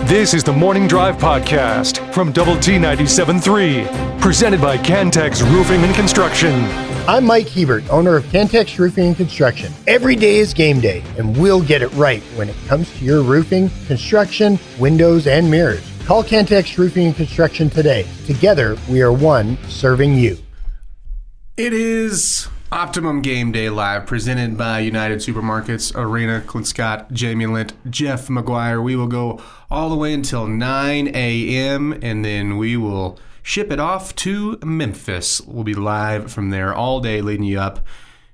This is the Morning Drive Podcast from Double T 97.3, presented by Cantex Roofing and Construction. I'm Mike Hebert, owner of Cantex Roofing and Construction. Every day is game day, and we'll get it right when it comes to your roofing, construction, windows, and mirrors. Call Cantex Roofing and Construction today. Together, we are one serving you. It is Optimum Game Day Live, presented by United Supermarkets Arena. Clint Scott, Jamie Lent, Jeff McGuire. We will go all the way until 9 a.m., and then we will ship it off to Memphis. We'll be live from there all day, leading you up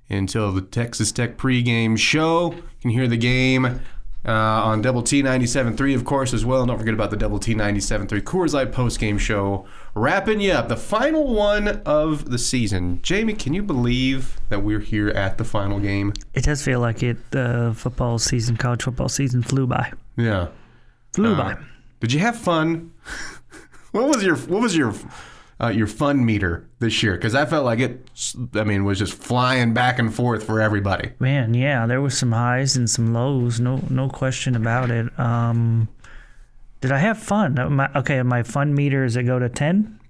until the Texas Tech pregame show. You can hear the game on Double T 97.3, of course, as well. And don't forget about the Double T 97.3 Coors Light postgame show. Wrapping you up, the final one of the season. Jamie, can you believe that we're here at the final game? It does feel like it. The football season, college football season flew by. Yeah. Flew by. Did you have fun? What was your fun meter this year? Because I felt like it, was just flying back and forth for everybody. Man, yeah, there was some highs and some lows, no question about it. Did I have fun? My fun meter, does it go to 10?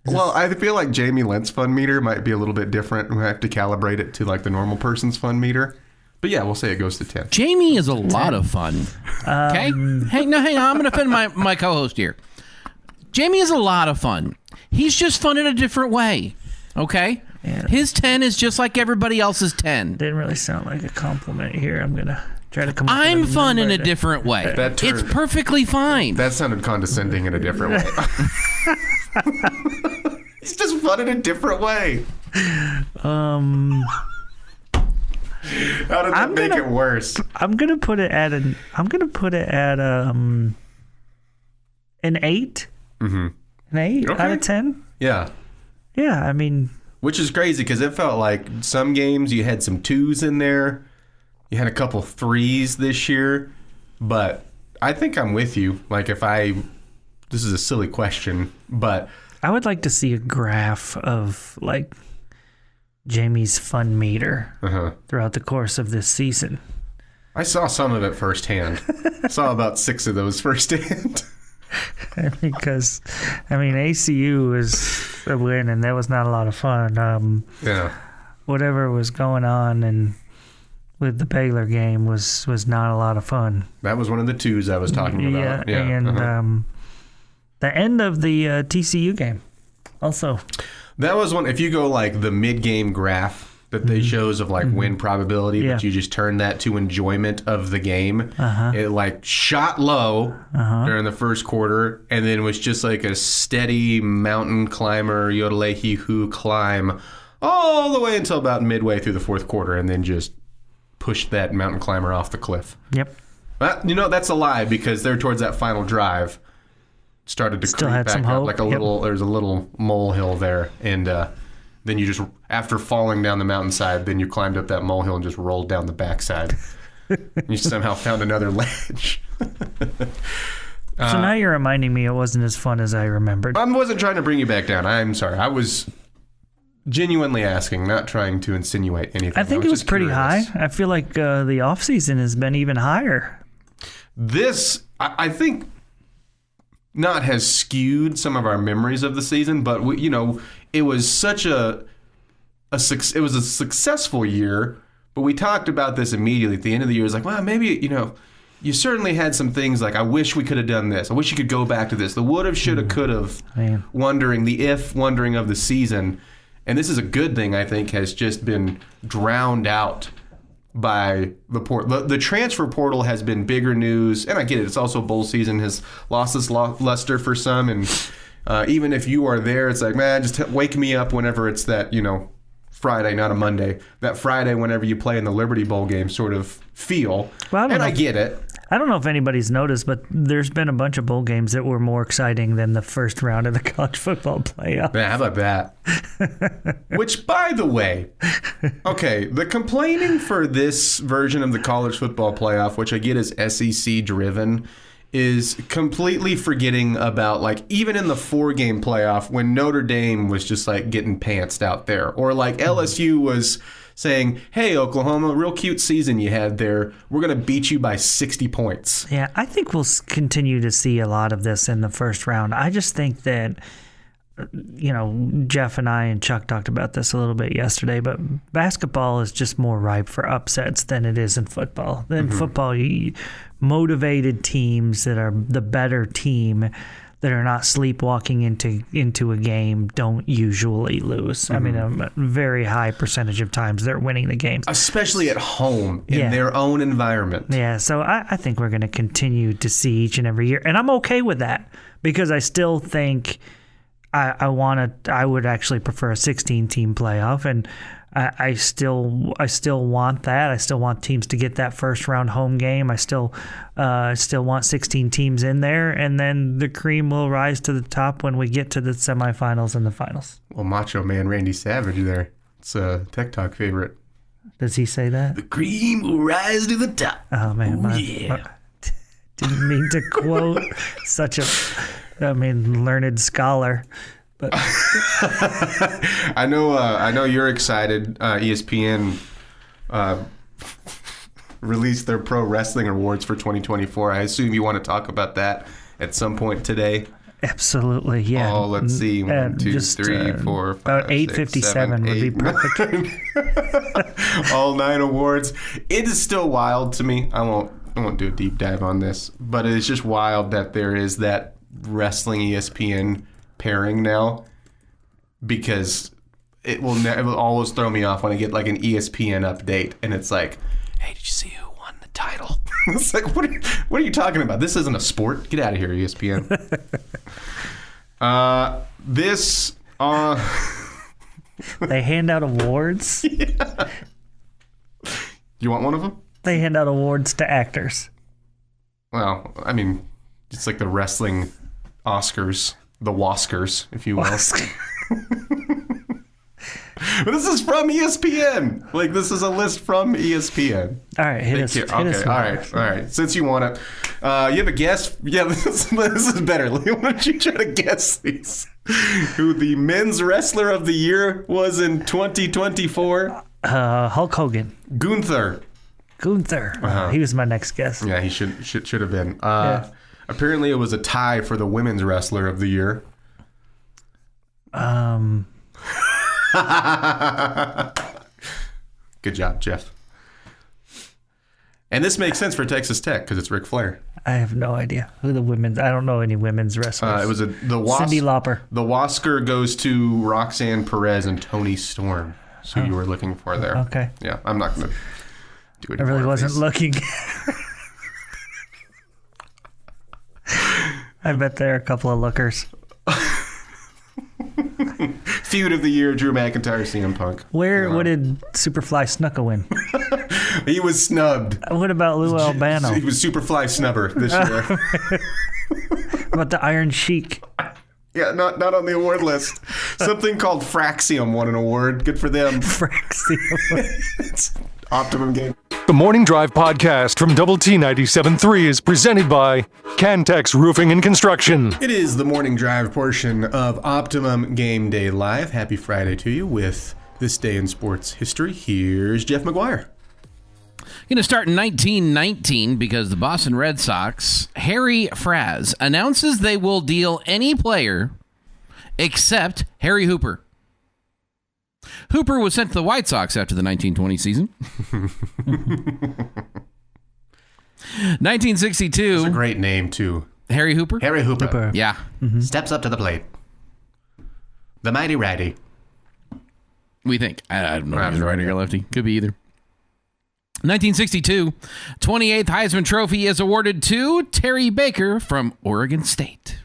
Well, I feel like Jamie Lent's fun meter might be a little bit different. We have to calibrate it to like the normal person's fun meter. But yeah, we'll say it goes to 10. Jamie is a lot of fun. Okay? Hang on. I'm going to defend my co-host here. Jamie is a lot of fun. He's just fun in a different way. Okay? Yeah. His 10 is just like everybody else's 10. Didn't really sound like a compliment here. I'm going to try to come up I'm with a fun in a number. different way. It's perfectly fine. That sounded condescending in a different way. It's just fun in a different way. How did that make it worse? I'm gonna put it at an 8. Mm-hmm. An 8 out of 10. Yeah. Yeah, I mean, which is crazy because it felt like some games you had some 2s in there. You had a couple 3s this year, but I think I'm with you. Like this is a silly question, but I would like to see a graph of like Jamie's fun meter throughout the course of this season. I saw some of it firsthand. I saw about 6 of those firsthand. Because, ACU was a win, and that was not a lot of fun. Yeah. Whatever was going on and with the Baylor game was not a lot of fun. That was one of the 2s I was talking about. Yeah, and the end of the TCU game also. That was one, if you go like the mid-game graph that they shows of like win probability, but you just turn that to enjoyment of the game, it like shot low during the first quarter and then was just like a steady mountain climber, yodel-hee-hoo climb all the way until about midway through the fourth quarter and then just pushed that mountain climber off the cliff. Yep. But, that's a lie because they're towards that final drive. Started to still creep back up like a little. There's a little molehill there, and then you just after falling down the mountainside, then you climbed up that molehill and just rolled down the backside. You somehow found another ledge. So now you're reminding me it wasn't as fun as I remembered. I wasn't trying to bring you back down. I'm sorry. I was genuinely asking, not trying to insinuate anything. I think it was pretty high. I feel like the off season has been even higher. This, I think, not has skewed some of our memories of the season, but it was such it was a successful year. But we talked about this immediately at the end of the year. It was like, well, maybe you certainly had some things like, I wish we could have done this. I wish you could go back to this. The would have, should have, could have, wondering of the season. And this is a good thing, I think, has just been drowned out by the transfer portal has been bigger news, and I get it. It's also bowl season has lost its luster for some, and even if you are there, it's like, man, just wake me up whenever it's that Friday, not a Monday. That Friday, whenever you play in the Liberty Bowl game, sort of feel. Well, I get it. I don't know if anybody's noticed, but there's been a bunch of bowl games that were more exciting than the first round of the college football playoff. Man, how about that? Which, by the way, okay, the complaining for this version of the college football playoff, which I get is SEC driven, is completely forgetting about, like, even in the 4-game playoff when Notre Dame was just like getting pantsed out there, or like LSU was saying, hey, Oklahoma, real cute season you had there. We're going to beat you by 60 points. Yeah, I think we'll continue to see a lot of this in the first round. I just think that, Jeff and I and Chuck talked about this a little bit yesterday, but basketball is just more ripe for upsets than it is in football. In football, motivated teams that are the better team that are not sleepwalking into a game don't usually lose. I mean, a very high percentage of times they're winning the games. Especially at home in their own environment. Yeah, so I think we're going to continue to see each and every year. And I'm okay with that because I still think I would actually prefer a 16-team playoff, and I still want that. I still want teams to get that first round home game. I still want 16 teams in there, and then the cream will rise to the top when we get to the semifinals and the finals. Well, Macho Man Randy Savage there. It's a Tech Talk favorite. Does he say that? The cream will rise to the top. Oh man, didn't mean to quote such a learned scholar. But I know you're excited. ESPN released their pro wrestling awards for 2024. I assume you want to talk about that at some point today. Absolutely, yeah. Oh, let's see. 1, 2, 3, 4, 5, about 8:57 would be perfect. All 9 awards. It is still wild to me. I won't do a deep dive on this, but it's just wild that there is that wrestling ESPN pairing now, because it will always throw me off when I get like an ESPN update and it's like, hey, did you see who won the title? It's like, what are you talking about? This isn't a sport. Get out of here, ESPN. They hand out awards. Yeah. You want one of them? They hand out awards to actors. Well, I mean, it's like the wrestling Oscars. The Waskers, if you will. But this is from ESPN. Like, this is a list from ESPN. All right, hit us. All right. Since you want it, you have a guess? Yeah, this is better. Why don't you try to guess these? Who the men's wrestler of the year was in 2024? Hulk Hogan. Gunther. He was my next guess. Yeah, he should have been. Apparently, it was a tie for the women's wrestler of the year. Good job, Jeff. And this makes sense for Texas Tech because it's Ric Flair. I have no idea who the women's. I don't know any women's wrestlers. It was Cyndi Lauper. The Wasker goes to Roxanne Perez and Toni Storm. So you were looking for there. Okay. Yeah, I'm not going to do it. I really wasn't looking. I bet there are a couple of lookers. Feud of the year, Drew McIntyre, CM Punk. What did Superfly Snuka win? He was snubbed. What about Lou Albano? He was Superfly Snubber this year. What about the Iron Sheik? Yeah, not on the award list. Something called Fraxium won an award. Good for them. Fraxium. Optimum Game. The Morning Drive podcast from Double T 97.3 is presented by Cantex Roofing and Construction. It is the Morning Drive portion of Optimum Game Day Live. Happy Friday to you with this day in sports history. Here's Jeff McGuire. Going to start in 1919 because the Boston Red Sox, Harry Fraz, announces they will deal any player except Harry Hooper. Hooper was sent to the White Sox after the 1920 season. 1962. That's a great name, too. Harry Hooper? Harry Hooper. Yeah. Mm-hmm. Steps up to the plate. The Mighty Ratty. We think. I don't know if he's righty or lefty. Could be either. 1962. 28th Heisman Trophy is awarded to Terry Baker from Oregon State.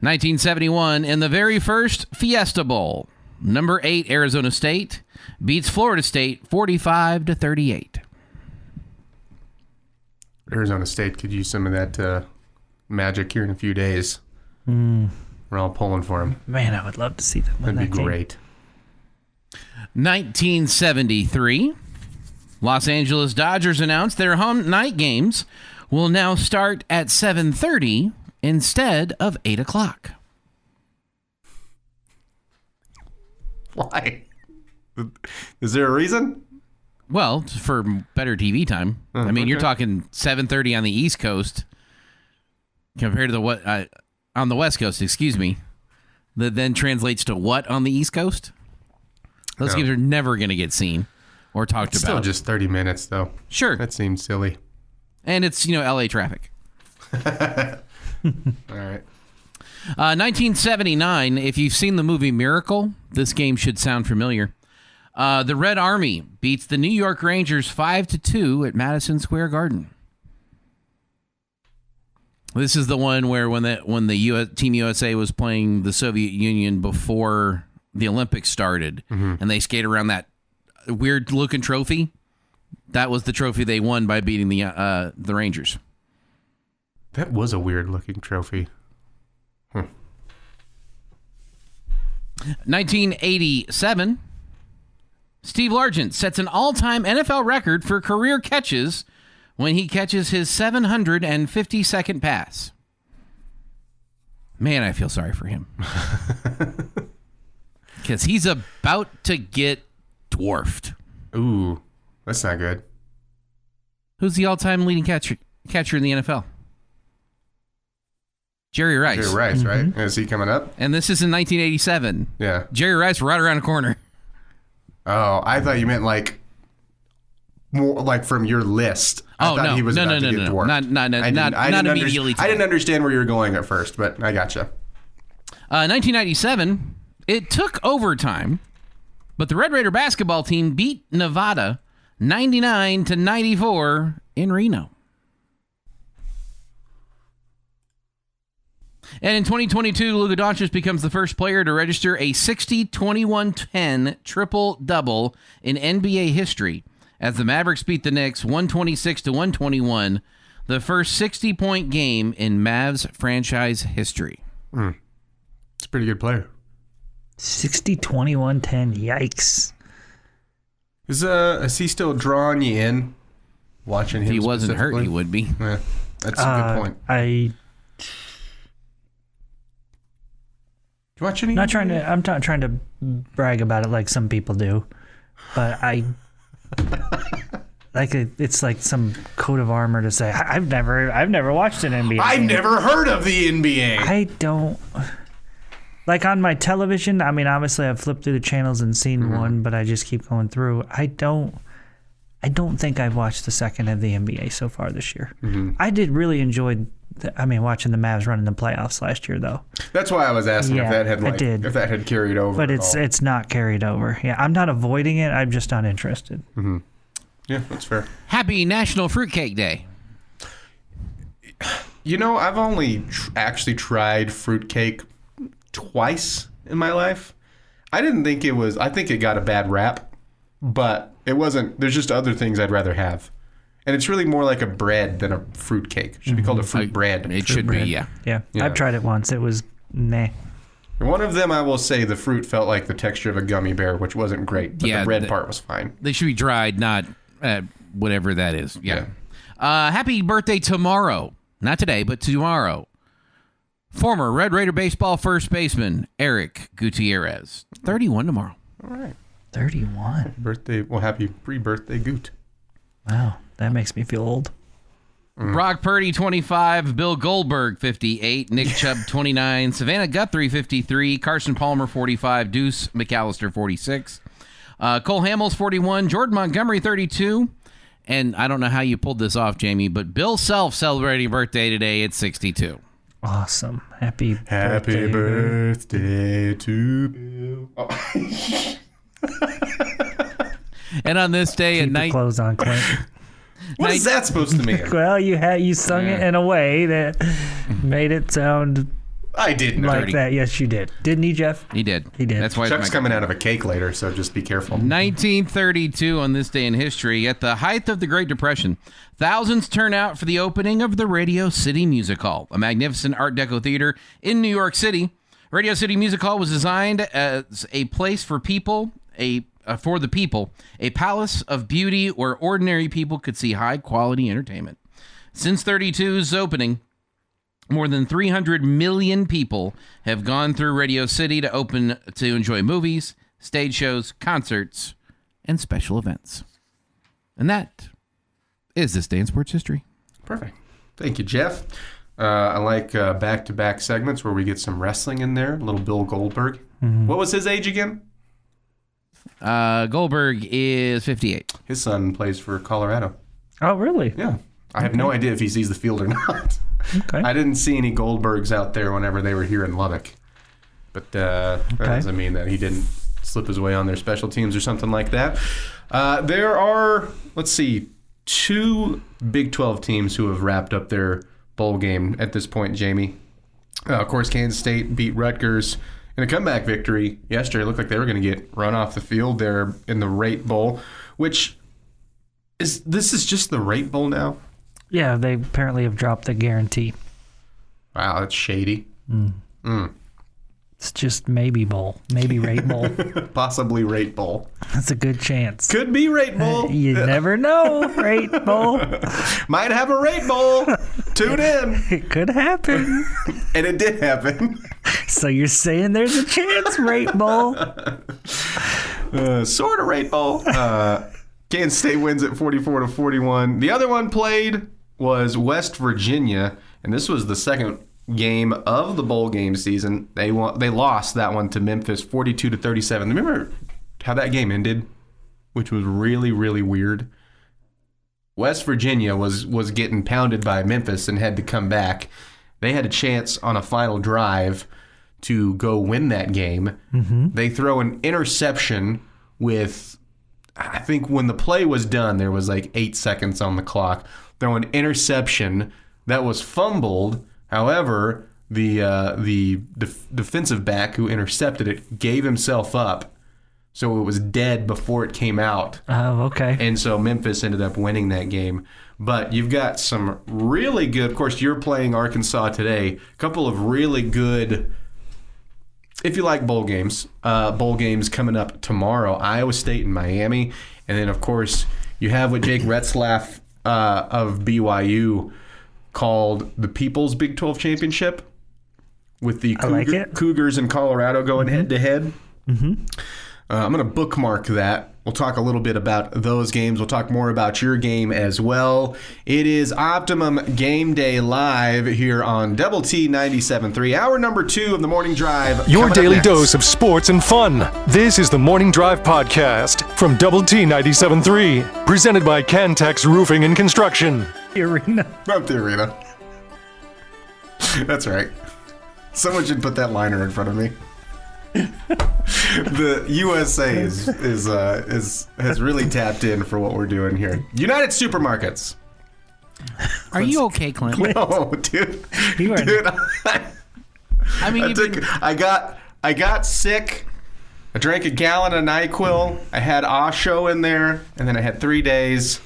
1971, in the very first Fiesta Bowl, number 8 Arizona State beats Florida State 45-38. Arizona State could use some of that magic here in a few days. We're all pulling for them. Man, I would love to see them win That'd that be game. great. 1973, Los Angeles Dodgers announced their home night games will now start at 7:30 instead of 8 o'clock. Why? Is there a reason? Well, for better TV time. I mean, you're talking 7:30 on the East Coast compared to the what on the West Coast, excuse me. That then translates to what on the East Coast? Those games are never going to get seen or talked about. Still just 30 minutes, though. Sure. That seems silly. And it's, LA traffic. All right. 1979, if you've seen the movie Miracle, this game should sound familiar. The Red Army beats the New York Rangers 5-2 at Madison Square Garden. This is the one where when the Team USA was playing the Soviet Union before the Olympics started, and they skate around that weird-looking trophy. That was the trophy they won by beating the Rangers. That was a weird-looking trophy. 1987, Steve Largent sets an all-time NFL record for career catches when he catches his 752nd pass. Man, I feel sorry for him. Because he's about to get dwarfed. Ooh, that's not good. Who's the all-time leading catcher in the NFL? Jerry Rice. Jerry Rice, right? Is he coming up? And this is in 1987. Yeah. Jerry Rice right around the corner. Oh, I thought you meant more like from your list. I thought he was about to get dwarfed. Not immediately. I didn't understand where you were going at first, but I gotcha. 1997, it took overtime, but the Red Raider basketball team beat Nevada 99-94 in Reno. And in 2022, Luka Doncic becomes the first player to register a 60-21-10 triple-double in NBA history as the Mavericks beat the Knicks 126-121, the first 60-point game in Mavs franchise history. It's a pretty good player. 60-21-10, yikes. Is he still drawing you in? Watching him If he wasn't hurt, he would be. Yeah, that's a good point. You watch any? I'm not trying to brag about it like some people do, but it's like some coat of armor to say I've never watched an NBA. I've never heard of the NBA. I don't like on my television. I mean, obviously I've flipped through the channels and seen one, but I just keep going through. I don't think I've watched the second of the NBA so far this year. I did really enjoy watching the Mavs run in the playoffs last year, though. That's why I was asking if that had carried over. But it's not carried over. Yeah, I'm not avoiding it. I'm just not interested. Yeah, that's fair. Happy National Fruitcake Day. I've only actually tried fruitcake twice in my life. I think it got a bad rap, but it wasn't. There's just other things I'd rather have. And it's really more like a bread than a fruit cake. It should be called a fruit bread. It should be, yeah. Yeah. I've tried it once. It was meh. One of them, I will say, the fruit felt like the texture of a gummy bear, which wasn't great. But the bread part was fine. They should be dried, not whatever that is. Yeah. Happy birthday tomorrow. Not today, but tomorrow. Former Red Raider baseball first baseman Eric Gutierrez. 31 tomorrow. All right. 31. Birthday. Well, happy pre-birthday Goot. Wow. That makes me feel old. Brock Purdy, 25. Bill Goldberg, 58. Nick Chubb, 29. Savannah Guthrie, 53. Carson Palmer, 45. Deuce McAllister, 46. Cole Hamels, 41. Jordan Montgomery, 32. And I don't know how you pulled this off, Jamie, but Bill Self celebrating a birthday today at 62. Awesome. Happy birthday to Bill. Oh. And on this day Keep the clothes on, Clint. What is that supposed to mean? Well, you sung it in a way that made it sound I didn't. Like that, yes, you did. Didn't he, Jeff? He did. He did. That's why Chuck's coming out of a cake later, so just be careful. 1932, on this day in history, at the height of the Great Depression, thousands turn out for the opening of the Radio City Music Hall, a magnificent Art Deco theater in New York City. Radio City Music Hall was designed as a place for people, for the people, a palace of beauty where ordinary people could see high-quality entertainment. Since 32's opening, more than 300 million people have gone through Radio City to enjoy movies, stage shows, concerts, and special events. And that is this day in sports history. Perfect. Thank you, Jeff. I like back-to-back segments where we get some wrestling in there. A little Bill Goldberg. What was his age again? Goldberg is 58. His son plays for Colorado. Oh, really? Yeah. I have no idea if he sees the field or not. Okay. I didn't see any Goldbergs out there whenever they were here in Lubbock. But that doesn't mean that he didn't slip his way on their special teams or something like that. There are, let's see, 2 Big 12 teams who have wrapped up their bowl game at this point, Jamie. Of course, Kansas State beat Rutgers in a comeback victory yesterday. It looked like they were going to get run off the field there in the Rate Bowl, which this is just the Rate Bowl now? Yeah, they apparently have dropped the guarantee. Wow, that's shady. It's just maybe bowl, maybe Rate Bowl. Possibly Rate Bowl. That's a good chance. Could be Rate Bowl. You never know, Rate Bowl. Might have a Rate Bowl. Tune in. It could happen. And it did happen. So you're saying there's a chance, Rate Bowl? Sort of Rate Bowl. Kansas State wins at 44-41. The other one played was West Virginia, and this was the second game of the bowl game season. They lost that one to Memphis 42-37. Remember how that game ended, which was really, really weird? West Virginia was getting pounded by Memphis and had to come back. They had a chance on a final drive to go win that game. They throw an interception with, I think when the play was done, there was like 8 seconds on the clock. Throw an interception that was fumbled. However, the defensive back who intercepted it gave himself up, so it was dead before it came out. Oh, okay. And so Memphis ended up winning that game. But you've got some really good, of course, you're playing Arkansas today, a couple of really good, if you like bowl games coming up tomorrow, Iowa State and Miami. And then, of course, you have what Jake Retzlaff of BYU called the People's Big 12 Championship with the Cougars in Colorado going head-to-head. I'm going to bookmark that. We'll talk a little bit about those games. We'll talk more about your game as well. It is Optimum Game Day Live here on Double T 97.3, hour number 2 of the Morning Drive. Your daily dose of sports and fun. This is the Morning Drive Podcast from Double T 97.3, presented by Cantex Roofing and Construction. Arena. From the arena. That's right. Someone should put that liner in front of me. The USA has really tapped in for what we're doing here. United Supermarkets. Are you okay, Clint? No, dude. I got sick. I drank a gallon of NyQuil. I had Osho in there, and then I had 3 days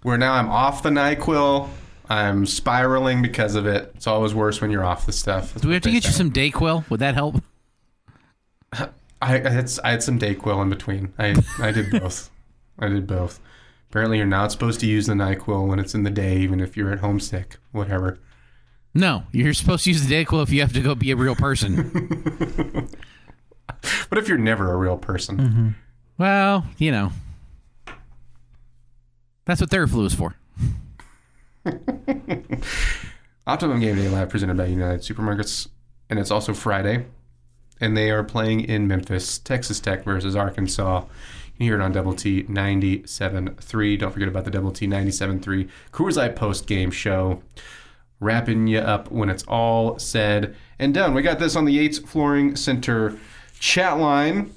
where now I'm off the NyQuil. I'm spiraling because of it. It's always worse when you're off the stuff. Do we have to get you some Dayquil? Would that help? I had some Dayquil in between. I did both. Apparently, you're not supposed to use the NyQuil when it's in the day, even if you're at home sick. Whatever. No, you're supposed to use the Dayquil if you have to go be a real person. What if you're never a real person? Well, that's what Theraflu is for. Optimum Game Day Live presented by United Supermarkets, and it's also Friday, and they are playing in Memphis, Texas Tech versus Arkansas. You can hear it on Double T 97.3. Don't forget about the Double T 97.3 Coors Light post-game show, wrapping you up when it's all said and done. We got this on the Yates Flooring Center chat line.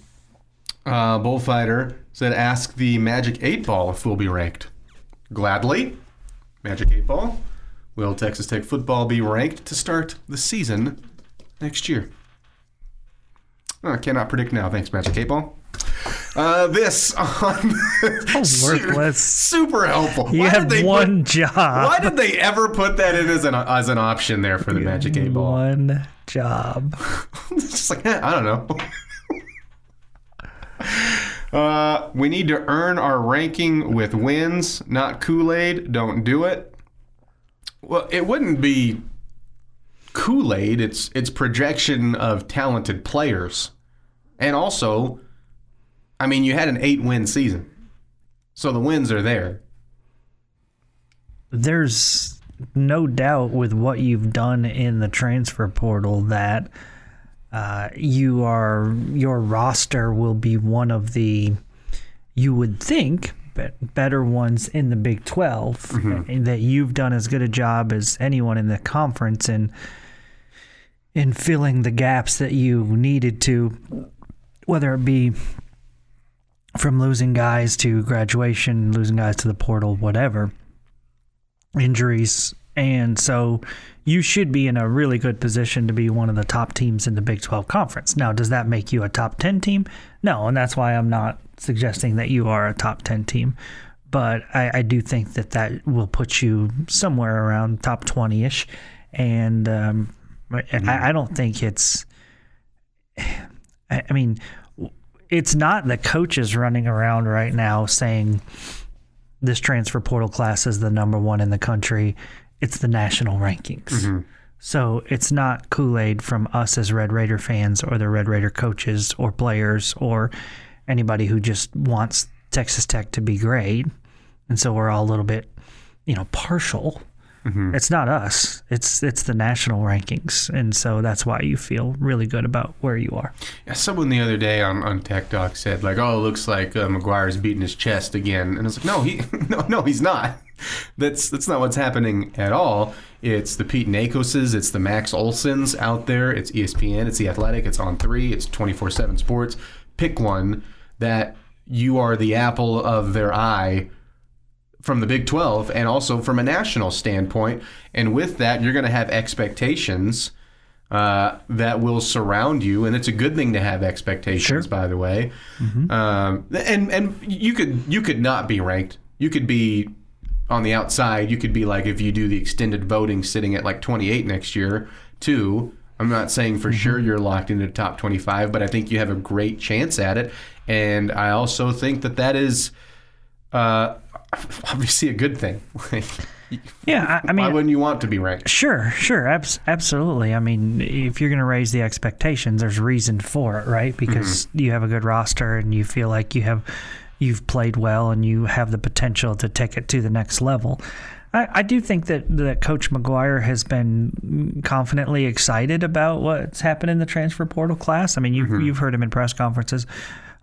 Bullfighter said, ask the Magic 8 Ball if we'll be ranked. Gladly. Magic 8 Ball. Will Texas Tech football be ranked to start the season next year? I cannot predict now. Thanks, Magic 8 Ball. This on Worthless. Super helpful. You had one job. Why did they ever put that in as an option there for the Magic 8 Ball? One job. It's just like, I don't know. We need to earn our ranking with wins, not Kool-Aid. Don't do it. Well, it wouldn't be Kool-Aid. It's projection of talented players. And also, I mean, you had an 8-win season. So the wins are there. There's no doubt with what you've done in the transfer portal that your roster will be one of the, you would think, better ones in the Big 12, and that you've done as good a job as anyone in the conference in filling the gaps that you needed to, whether it be from losing guys to graduation, losing guys to the portal, whatever, injuries. And so you should be in a really good position to be one of the top teams in the Big 12 conference. Now, does that make you a top 10 team? No, and that's why I'm not suggesting that you are a top 10 team. But I do think that will put you somewhere around top 20-ish. And I don't think it's... I mean, it's not the coaches running around right now saying this transfer portal class is the number one in the country. It's the national rankings. So it's not Kool-Aid from us as Red Raider fans or the Red Raider coaches or players or anybody who just wants Texas Tech to be great. And so we're all a little bit, partial. It's not us. It's the national rankings. And so that's why you feel really good about where you are. Yeah, someone the other day on Tech Talk said, like, oh, it looks like McGuire's beating his chest again. And I was like, no, he's not. That's not what's happening at all. It's the Pete Nakoses, it's the Max Olsons out there, it's ESPN, it's The Athletic, it's On3, it's 24/7 Sports. Pick one that you are the apple of their eye from the Big 12 and also from a national standpoint. And with that, you're going to have expectations that will surround you. And it's a good thing to have expectations, by the way. And you could not be ranked. You could be on the outside. You could be like, if you do the extended voting, sitting at like 28 next year, too. I'm not saying for sure you're locked into the top 25, but I think you have a great chance at it. And I also think that is obviously a good thing. Yeah, I mean, why wouldn't you want to be ranked? Sure, absolutely. I mean, if you're going to raise the expectations, there's reason for it, right? Because you have a good roster and you feel like you've played well and you have the potential to take it to the next level. I do think that Coach McGuire has been confidently excited about what's happened in the transfer portal class. I mean, you've heard him in press conferences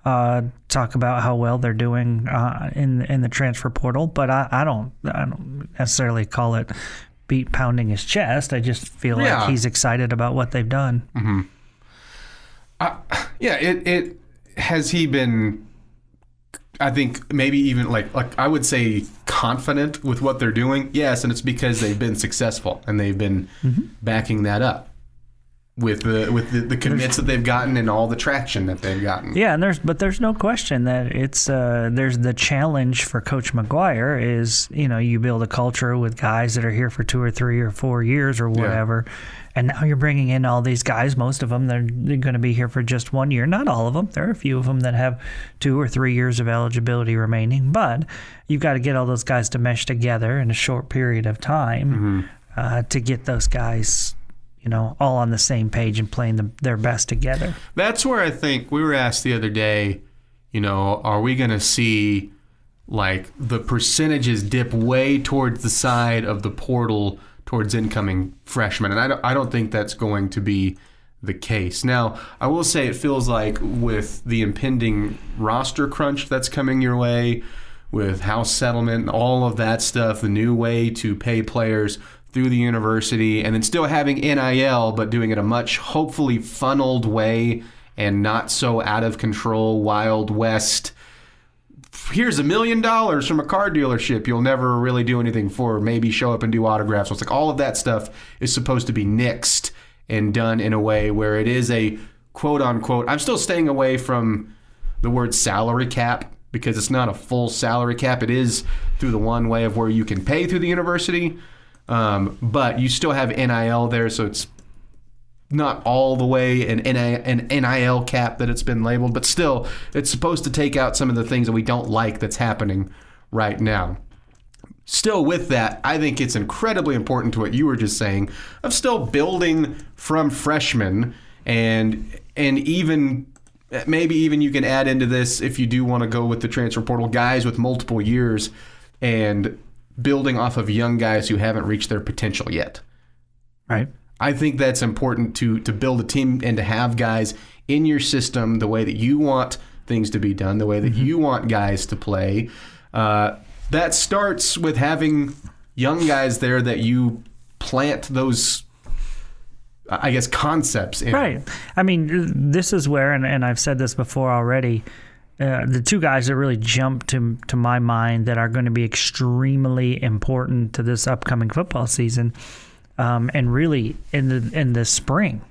talk about how well they're doing in the transfer portal, but I don't necessarily call it pounding his chest. I just feel like he's excited about what they've done. It has he been, I think maybe even like I would say confident with what they're doing. Yes, and it's because they've been successful and they've been backing that up with the commits that they've gotten and all the traction that they've gotten. Yeah, and there's no question that it's there's the challenge for Coach McGuire is, you build a culture with guys that are here for 2 or 3 or 4 years or whatever. And now you're bringing in all these guys. Most of them, they're going to be here for just 1 year. Not all of them. There are a few of them that have 2 or 3 years of eligibility remaining. But you've got to get all those guys to mesh together in a short period of time to get those guys, all on the same page and playing their best together. That's where I think we were asked the other day, are we going to see like the percentages dip way towards the side of the portal towards incoming freshmen? And I don't think that's going to be the case. Now, I will say it feels like with the impending roster crunch that's coming your way, with house settlement, all of that stuff, the new way to pay players through the university, and then still having NIL, but doing it a much hopefully funneled way and not so out of control, Wild West. Here's $1 million from a car dealership you'll never really do anything for, maybe show up and do autographs. So it's like all of that stuff is supposed to be nixed and done in a way where it is a quote-unquote, I'm still staying away from the word salary cap because it's not a full salary cap. It is through the one way of where you can pay through the university, but you still have NIL there, so it's not all the way an NIL cap that it's been labeled, but still, it's supposed to take out some of the things that we don't like that's happening right now. Still with that, I think it's incredibly important to what you were just saying of still building from freshmen and even maybe even you can add into this, if you do want to go with the transfer portal, guys with multiple years and building off of young guys who haven't reached their potential yet. Right. I think that's important to build a team and to have guys in your system the way that you want things to be done, the way that you want guys to play. That starts with having young guys there that you plant those, I guess, concepts in. Right. I mean, this is where, and I've said this before already, the two guys that really jump to my mind that are going to be extremely important to this upcoming football season, and really in the spring,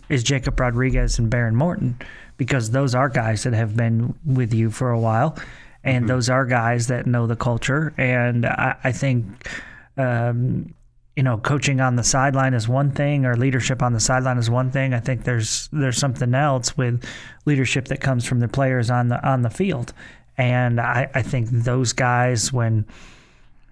is Jacob Rodriguez and Baron Morton, because those are guys that have been with you for a while, and those are guys that know the culture. And I think, coaching on the sideline is one thing, or leadership on the sideline is one thing. I think there's something else with leadership that comes from the players on the field. And I think those guys, when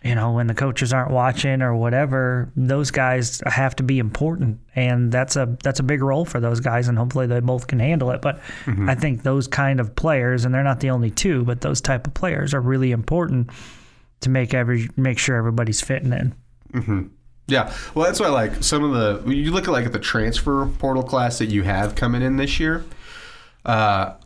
the coaches aren't watching or whatever, those guys have to be important, and that's a big role for those guys, and hopefully they both can handle it. But I think those kind of players, and they're not the only two, but those type of players are really important to make sure everybody's fitting in. Mm-hmm. Yeah, well, that's why I like some of when you look at the transfer portal class that you have coming in this year. You've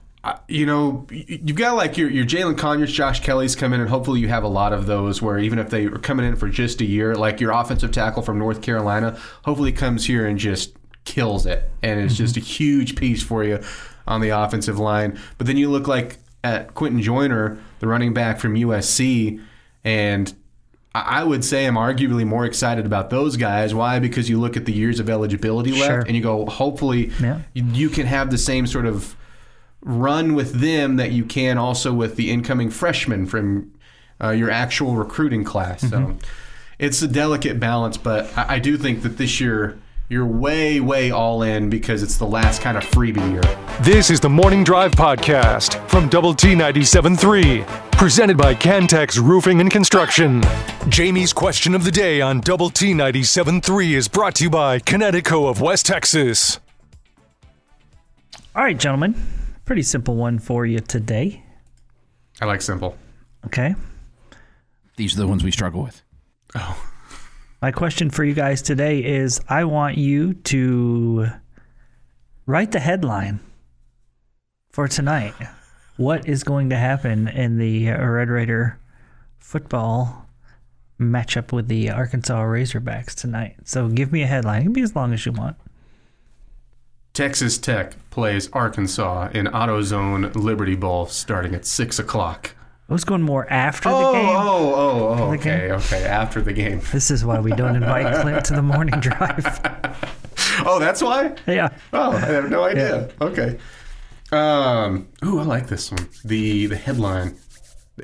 got your Jalen Conyers, Josh Kelly's come in, and hopefully you have a lot of those where even if they are coming in for just a year, like your offensive tackle from North Carolina, hopefully comes here and just kills it, and it's just a huge piece for you on the offensive line. But then you look at Quentin Joyner, the running back from USC, and I would say I'm arguably more excited about those guys. Why? Because you look at the years of eligibility left, and you go, hopefully you can have the same sort of run with them that you can also with the incoming freshmen from your actual recruiting class. So it's a delicate balance, but I do think that this year you're way, way all in because it's the last kind of freebie year. This is the Morning Drive Podcast from Double T 97.3, presented by Cantex Roofing and Construction. Jamie's question of the day on Double T 97.3 is brought to you by Connecticut of West Texas. All right, gentlemen. Pretty simple one for you today. I like simple. Okay. These are the ones we struggle with. Oh. My question for you guys today is, I want you to write the headline for tonight. What is going to happen in the Red Raider football matchup with the Arkansas Razorbacks tonight? So give me a headline. It can be as long as you want. Texas Tech plays Arkansas in AutoZone Liberty Bowl starting at 6 o'clock. I was going more after the game. Okay, after the game. This is why we don't invite Clint to the morning drive. Oh, that's why? Yeah. Oh, I have no idea. Yeah. Okay. I like this one. The headline.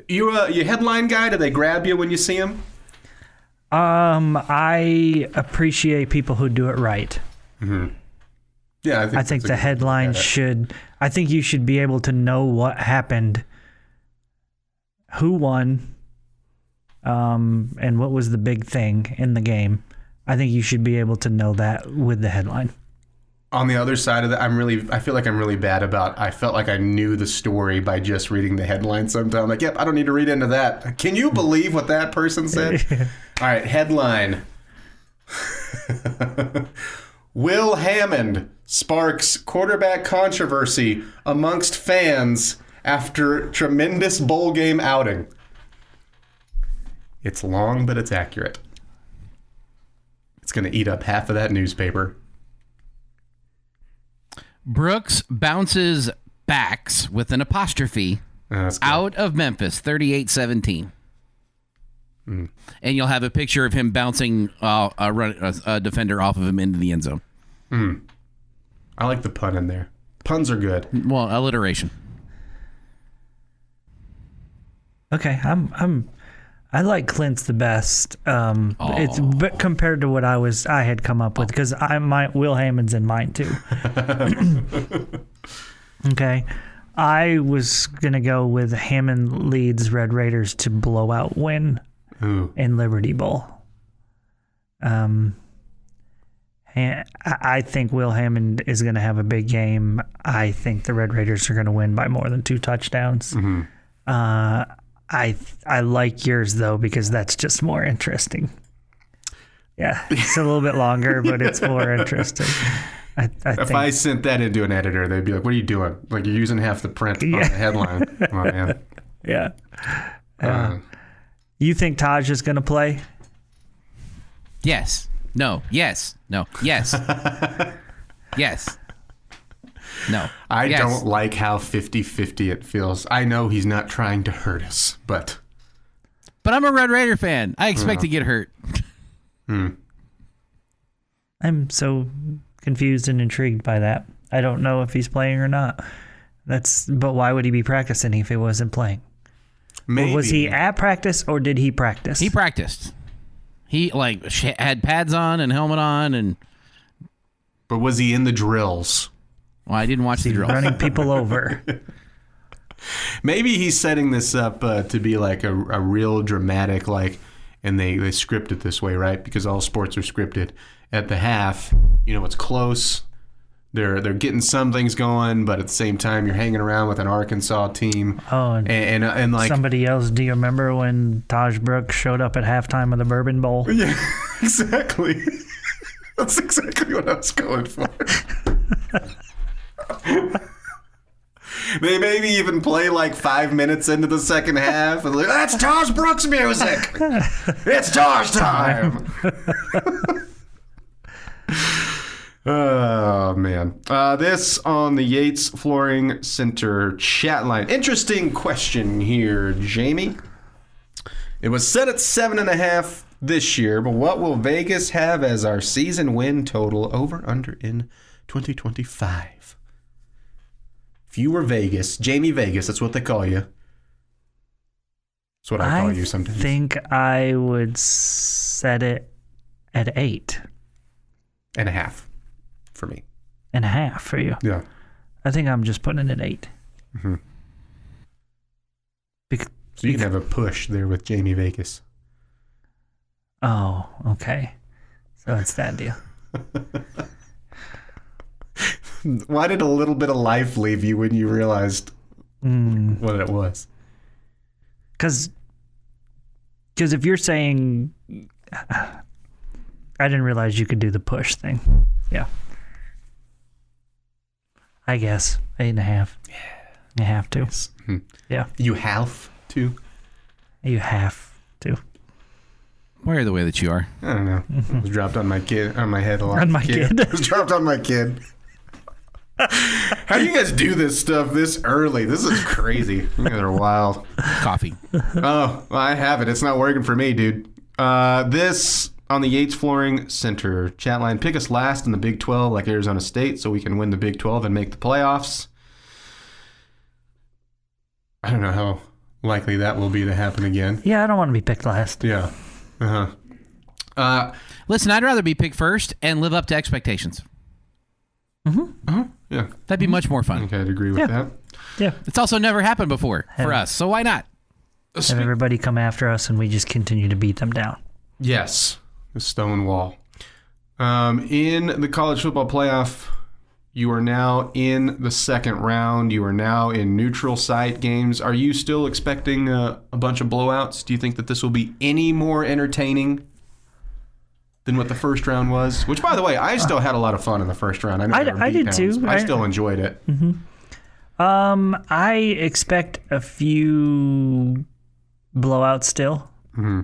You headline guy? Do they grab you when you see them? I appreciate people who do it right. Mm-hmm. Yeah, I think the headline should. I think you should be able to know what happened, who won, and what was the big thing in the game. I think you should be able to know that with the headline. On the other side of that, I feel like I'm really bad about. I felt like I knew the story by just reading the headline. Sometimes I'm like, yep, I don't need to read into that. Can you believe what that person said? All right, headline. Will Hammond sparks quarterback controversy amongst fans after tremendous bowl game outing. It's long, but it's accurate. It's going to eat up half of that newspaper. Brooks bounces backs with an apostrophe out of Memphis, 38-17. And you'll have a picture of him bouncing a defender off of him into the end zone. I like the pun in there. Puns are good. Well, alliteration. Okay, I like Clint's the best. It's compared to what I had come up with, because Will Hammond's in mine too. Okay, I was gonna go with Hammond leads Red Raiders to blowout win in Liberty Bowl. I think Will Hammond is going to have a big game. I think the Red Raiders are going to win by more than 2 touchdowns. Mm-hmm. I like yours, though, because that's just more interesting. Yeah, it's a little bit longer, but it's more interesting. I If I sent that into an editor, they'd be like, what are you doing? Like, you're using half the print on the headline. Come on, man. Yeah. You think Taj is going to play? Yes. No. Yes. No. Yes. Yes. No. I Yes. don't like how 50-50 it feels. I know he's not trying to hurt us, but I'm a Red Raider fan. I expect to get hurt. I'm so confused and intrigued by that. I don't know if he's playing or not. But why would he be practicing if he wasn't playing? maybe. Or was he at practice or did he practice? He practiced. He had pads on and helmet on, But was he in the drills? Well, I didn't watch the drill. Running people over. Maybe he's setting this up to be like a real dramatic, and they script it this way, right? Because all sports are scripted. At the half, it's close. They're getting some things going, but at the same time, you're hanging around with an Arkansas team. Oh, and like somebody else. Do you remember when Taj Brooks showed up at halftime of the Bourbon Bowl? Yeah, exactly. That's exactly what I was going for. They maybe even play like 5 minutes into the second half and that's Taj Brooks music. It's Taj time. Oh, man. This on the Yates Flooring Center chat line. Interesting question here, Jamie. It was set at 7.5 this year, but what will Vegas have as our season win total over under in 2025? If you were Vegas, Jamie Vegas, that's what they call you. That's what I call you sometimes. I think I would set it at 8.5 for me. 8.5 for you. Yeah. I think I'm just putting it at 8. Mm-hmm. So you can have a push there with Jamie Vegas. Oh, okay. So it's that deal. Why did a little bit of life leave you when you realized what it was? Because if you're saying... I didn't realize you could do the push thing. Yeah. I guess 8.5. Yeah. You have to. Yes. Mm-hmm. Yeah. You have to? You have to. Why are the way that you are? I don't know. It was dropped on my head a lot. On my kid? It was dropped on my kid. How do you guys do this stuff this early? This is crazy. You guys are wild. Coffee. Oh, well, I have it. It's not working for me, dude. This on the Yates Flooring Center chat line. Pick us last in the Big 12 like Arizona State so we can win the Big 12 and make the playoffs. I don't know how likely that will be to happen again. Yeah, I don't want to be picked last. Yeah. Uh-huh. Listen, I'd rather be picked first and live up to expectations. Yeah. That'd be much more fun. I think I'd agree with that. Yeah. It's also never happened before for us, so why not? Have everybody come after us and we just continue to beat them down. Yes. The stone wall. In the college football playoff, you are now in the second round. You are now in neutral site games. Are you still expecting a bunch of blowouts? Do you think that this will be any more entertaining than what the first round was? Which, by the way, I still had a lot of fun in the first round. I know there were I did beatdowns, too. but I still enjoyed it. Mm-hmm. I expect a few blowouts still. Mm-hmm.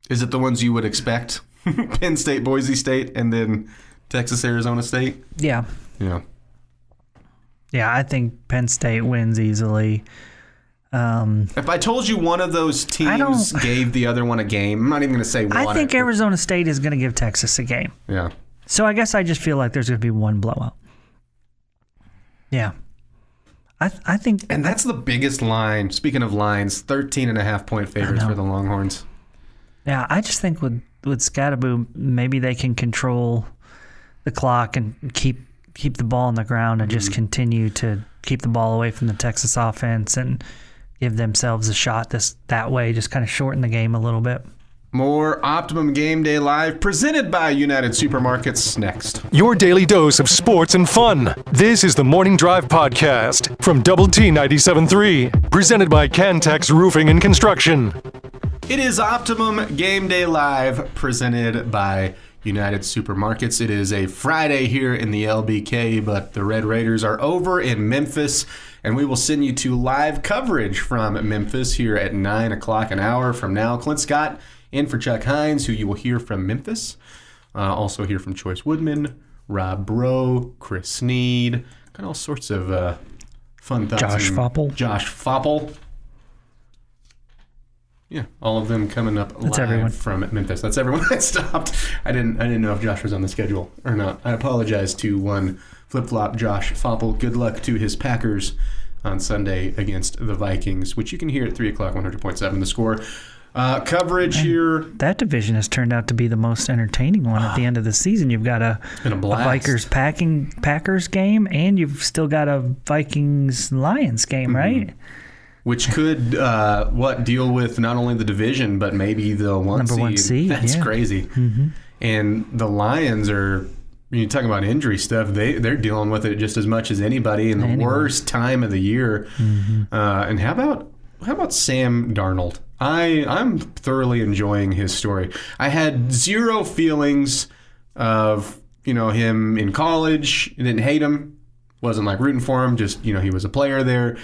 Is it the ones you would expect? Penn State, Boise State, and then Texas, Arizona State? Yeah. Yeah. Yeah, I think Penn State wins easily. If I told you one of those teams gave the other one a game, I'm not even going to say one. I think Arizona State is going to give Texas a game. Yeah. So I guess I just feel like there's going to be one blowout. Yeah. I think... And that's the biggest line. Speaking of lines, 13.5-point favorites for the Longhorns. Yeah, I just think with Scatterboo, maybe they can control the clock and keep the ball on the ground and just continue to keep the ball away from the Texas offense and give themselves a shot that way, just kind of shorten the game a little bit. More Optimum Game Day Live presented by United Supermarkets next. Your daily dose of sports and fun. This is the Morning Drive Podcast from Double T 97.3, presented by Cantex Roofing and Construction. It is Optimum Game Day Live presented by United Supermarkets. It is a Friday here in the LBK, but the Red Raiders are over in Memphis, and we will send you to live coverage from Memphis here at 9 o'clock an hour from now. Clint Scott in for Chuck Heinz, who you will hear from Memphis. Also hear from Choice Woodman, Rob Bro, Chris Sneed, got all sorts of fun thoughts. Josh Foppel. Yeah, all of them coming up live everyone. from Memphis. That's everyone. I stopped. I didn't know if Josh was on the schedule or not. I apologize to one flip-flop Josh Foppel. Good luck to his Packers on Sunday against the Vikings, which you can hear at 3 o'clock, 100.7 The Score. Coverage here. That division has turned out to be the most entertaining one at the end of the season. You've got a Packers game, and you've still got a Vikings-Lions game, right? Which could deal with not only the division, but maybe the number one seed. That's crazy. Mm-hmm. And the Lions are, when you talk about injury stuff, they're dealing with it just as much as anybody in the worst time of the year. Mm-hmm. And how about Sam Darnold? I'm thoroughly enjoying his story. I had zero feelings of him in college. I didn't hate him. Wasn't like rooting for him. Just he was a player there.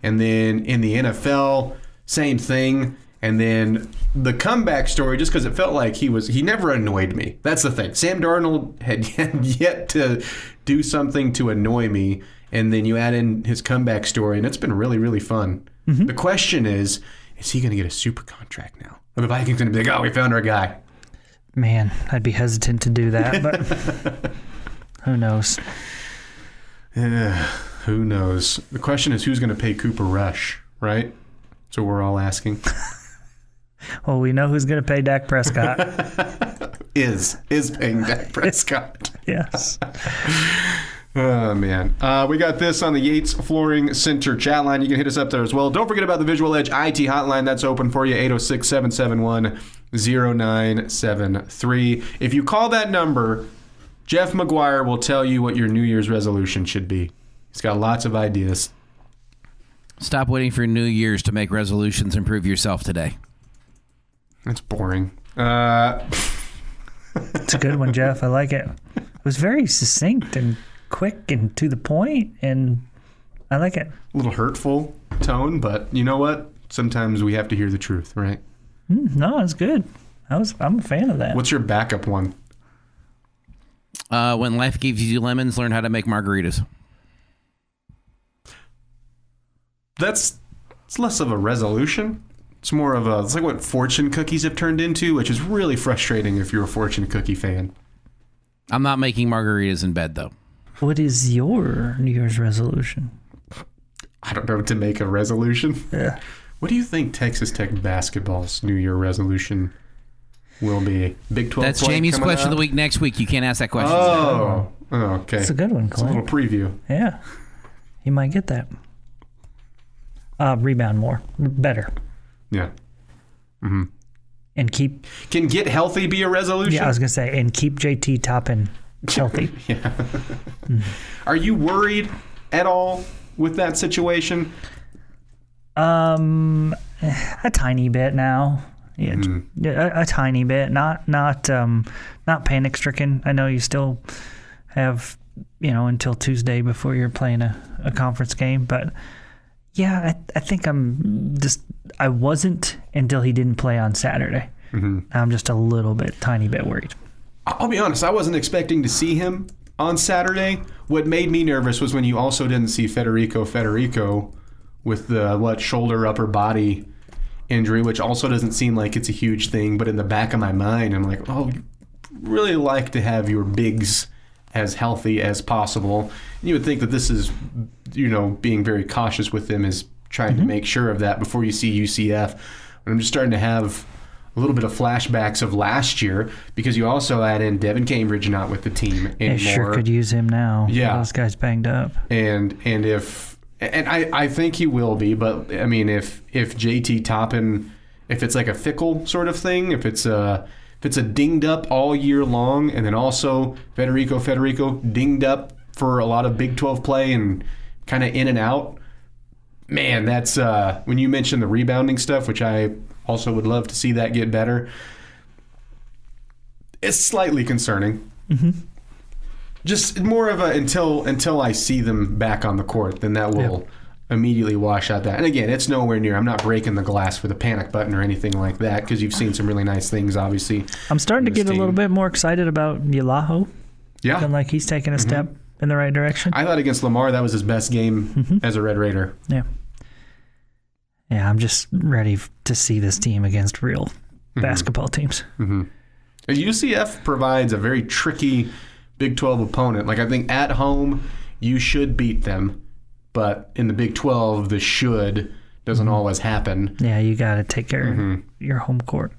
And then in the NFL, same thing. And then the comeback story, just because it felt like he never annoyed me. That's the thing. Sam Darnold had yet to do something to annoy me. And then you add in his comeback story, and it's been really, really fun. Mm-hmm. The question is he going to get a super contract now? Or the Vikings going to be like, we found our guy? Man, I'd be hesitant to do that, but who knows? Yeah, who knows? The question is who's going to pay Cooper Rush, right? So we're all asking. Well, we know who's going to pay Dak Prescott. is paying Dak Prescott. Yes. Oh, man. We got this on the Yates Flooring Center chat line. You can hit us up there as well. Don't forget about the Visual Edge IT hotline. That's open for you, 806-771-0973. If you call that number, Jeff McGuire will tell you what your New Year's resolution should be. He's got lots of ideas. Stop waiting for New Year's to make resolutions. Improve yourself today. That's boring. It's a good one, Jeff. I like it. It was very succinct and quick and to the point, and I like it. A little hurtful tone, but you know what? Sometimes we have to hear the truth, right? No, it's good. I'm a fan of that. What's your backup one? When life gives you lemons, learn how to make margaritas. It's less of a resolution. It's more of it's like what fortune cookies have turned into, which is really frustrating if you're a fortune cookie fan. I'm not making margaritas in bed, though. What is your New Year's resolution? I don't know, to make a resolution. Yeah. What do you think Texas Tech basketball's New Year resolution will be? Big 12 That's Jamie's question of the week next week. You can't ask that question. Oh, okay. It's a good one, Clint. It's a little preview. Yeah. You might get that. Rebound more. Better. Yeah. Mm-hmm. And keep... Can get healthy be a resolution? Yeah, I was going to say, and keep JT Toppin healthy. Yeah. Are you worried at all with that situation? A tiny bit now. Yeah, a tiny bit. Not panic stricken. I know you still have until Tuesday before you're playing a conference game, but yeah, I think I wasn't until he didn't play on Saturday. Mm-hmm. I'm just a little bit, tiny bit worried. I'll be honest, I wasn't expecting to see him on Saturday. What made me nervous was when you also didn't see Federico with the shoulder upper body injury, which also doesn't seem like it's a huge thing, but in the back of my mind, I'm like, really like to have your bigs as healthy as possible. And you would think that this is, being very cautious with them is trying to make sure of that before you see UCF. But I'm just starting to have a little bit of flashbacks of last year because you also add in Devin Cambridge not with the team anymore. They sure could use him now. Yeah. Those guys banged up. And I think he will be, but I mean, if JT Toppin if it's like a fickle sort of thing, if it's a dinged up all year long, and then also Federico dinged up for a lot of Big 12 play and kind of in and out. Man, that's when you mentioned the rebounding stuff, which I also would love to see that get better. It's slightly concerning. Mm-hmm. Just more of a until I see them back on the court, then that will immediately wash out that. And again, it's nowhere near. I'm not breaking the glass for the panic button or anything like that, because you've seen some really nice things, obviously. I'm starting to get a little bit more excited about Yalaho. Yeah. Feeling like he's taking a step in the right direction. I thought against Lamar that was his best game as a Red Raider. Yeah. Yeah, I'm just ready to see this team against real basketball teams. Mm-hmm. UCF provides a very tricky Big 12 opponent. Like, I think at home you should beat them, but in the Big 12 the should doesn't always happen. Yeah, you got to take care of your home court.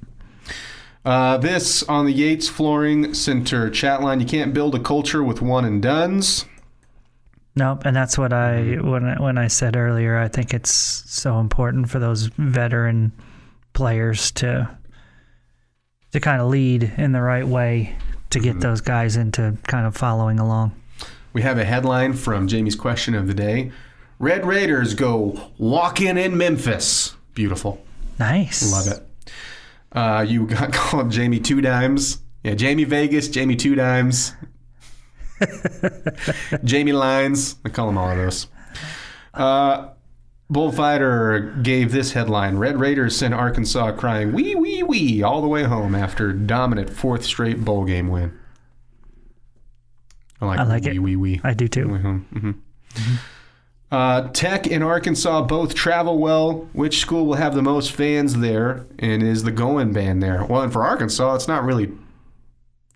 This on the Yates Flooring Center chat line: you can't build a culture with one and dones. Nope, and that's what when I said earlier, I think it's so important for those veteran players to kind of lead in the right way to get those guys into kind of following along. We have a headline from Jamie's question of the day: Red Raiders go walk-in in Memphis. Beautiful. Nice. Love it. You got called Jamie Two Dimes. Yeah, Jamie Vegas, Jamie Two Dimes. Jamie Lines. I call them all of those. Bullfighter gave this headline: Red Raiders send Arkansas crying wee wee wee all the way home after dominant fourth straight bowl game win. I like it. Wee wee. I do too. Tech and Arkansas both travel well. Which school will have the most fans there, and is the going band there? Well, and for Arkansas, it's not really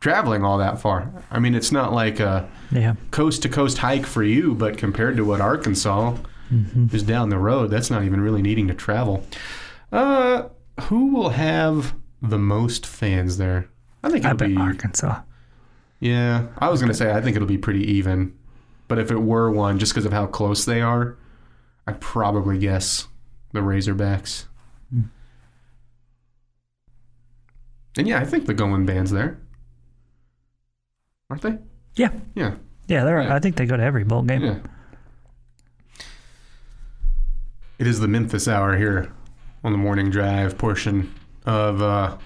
traveling all that far. I mean, it's not like a coast-to-coast hike for you, but compared to what Arkansas is down the road, that's not even really needing to travel. Who will have the most fans there? I think it'll be Arkansas. Yeah, I was going to say I think it'll be pretty even. But if it were one, just because of how close they are, I'd probably guess the Razorbacks. And yeah, I think the going band's there. Aren't they? Yeah. Yeah. Yeah, I think they go to every bowl game. Yeah. It is the Memphis Hour here on the morning drive portion of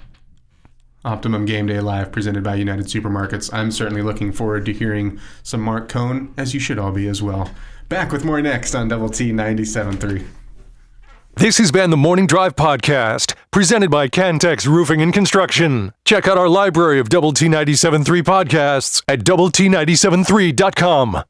Optimum Game Day Live, presented by United Supermarkets. I'm certainly looking forward to hearing some Mark Cohn, as you should all be as well. Back with more next on Double T 97.3. This has been the Morning Drive Podcast, presented by Cantex Roofing and Construction. Check out our library of Double T 97.3 podcasts at doublet97.3.com.